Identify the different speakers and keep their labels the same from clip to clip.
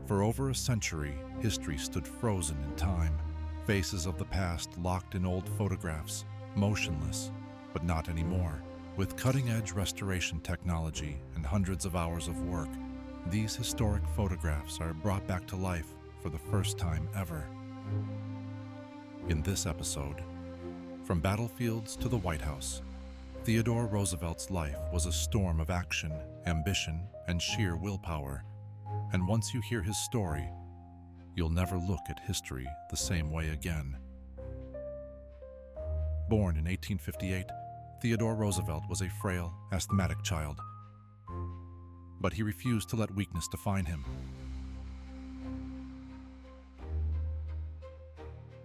Speaker 1: For over a century, history stood frozen in time, faces of the past locked in old photographs, motionless, but not anymore. With cutting-edge restoration technology and hundreds of hours of work, these historic photographs are brought back to life for the first time ever. In this episode, from battlefields to the White House, Theodore Roosevelt's life was a storm of action, ambition, and sheer willpower. And once you hear his story, you'll never look at history the same way again. Born in 1858, Theodore Roosevelt was a frail, asthmatic child. But he refused to let weakness define him.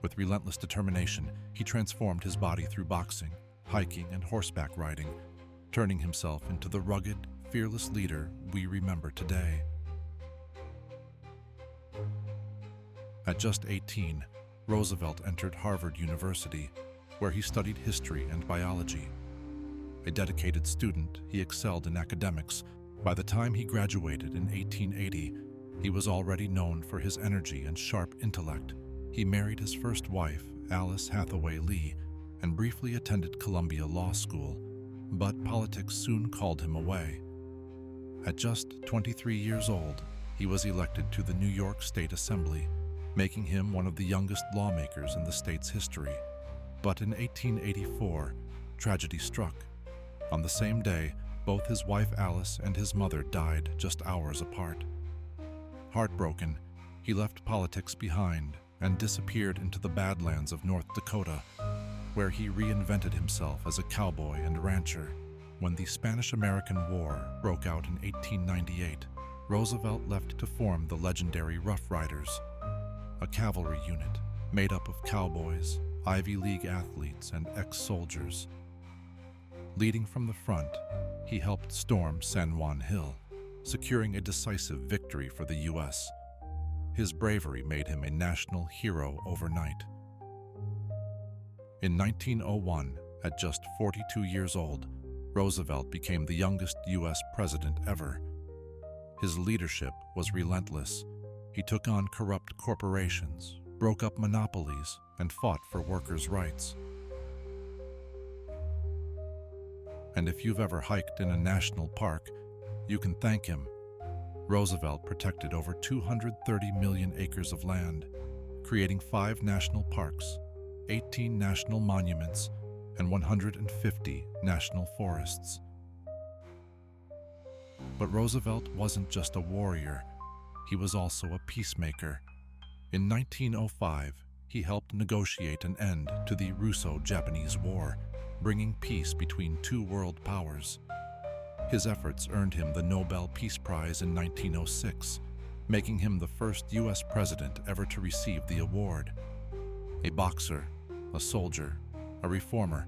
Speaker 1: With relentless determination, he transformed his body through boxing, hiking, and horseback riding, turning himself into the rugged, fearless leader we remember today. At just 18, Roosevelt entered Harvard University, where he studied history and biology. A dedicated student, he excelled in academics. By the time he graduated in 1880, he was already known for his energy and sharp intellect. He married his first wife, Alice Hathaway Lee, and briefly attended Columbia Law School, but politics soon called him away. At just 23 years old, he was elected to the New York State Assembly, making him one of the youngest lawmakers in the state's history. But in 1884, tragedy struck. On the same day, both his wife Alice and his mother died just hours apart. Heartbroken, he left politics behind and disappeared into the Badlands of North Dakota, where he reinvented himself as a cowboy and rancher. When the Spanish-American War broke out in 1898, Roosevelt left to form the legendary Rough Riders, a cavalry unit made up of cowboys, Ivy League athletes, and ex-soldiers. Leading from the front, he helped storm San Juan Hill, securing a decisive victory for the U.S. His bravery made him a national hero overnight. In 1901, at just 42 years old, Roosevelt became the youngest U.S. president ever. His leadership was relentless. He took on corrupt corporations, broke up monopolies, and fought for workers' rights. And if you've ever hiked in a national park, you can thank him. Roosevelt protected over 230 million acres of land, creating 5 national parks, 18 national monuments, and 150 national forests. But Roosevelt wasn't just a warrior. He was also a peacemaker. In 1905, he helped negotiate an end to the Russo-Japanese War, bringing peace between two world powers. His efforts earned him the Nobel Peace Prize in 1906, making him the first U.S. president ever to receive the award. A boxer, a soldier, a reformer,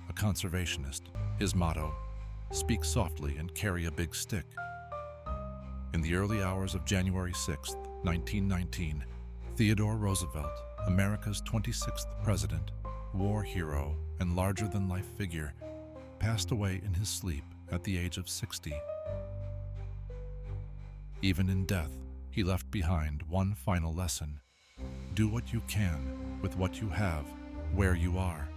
Speaker 1: a conservationist. His motto, "Speak softly and carry a big stick." In the early hours of January 6, 1919, Theodore Roosevelt, America's 26th president, war hero, and larger-than-life figure, passed away in his sleep at the age of 60. Even in death, he left behind one final lesson: do what you can with what you have, where you are.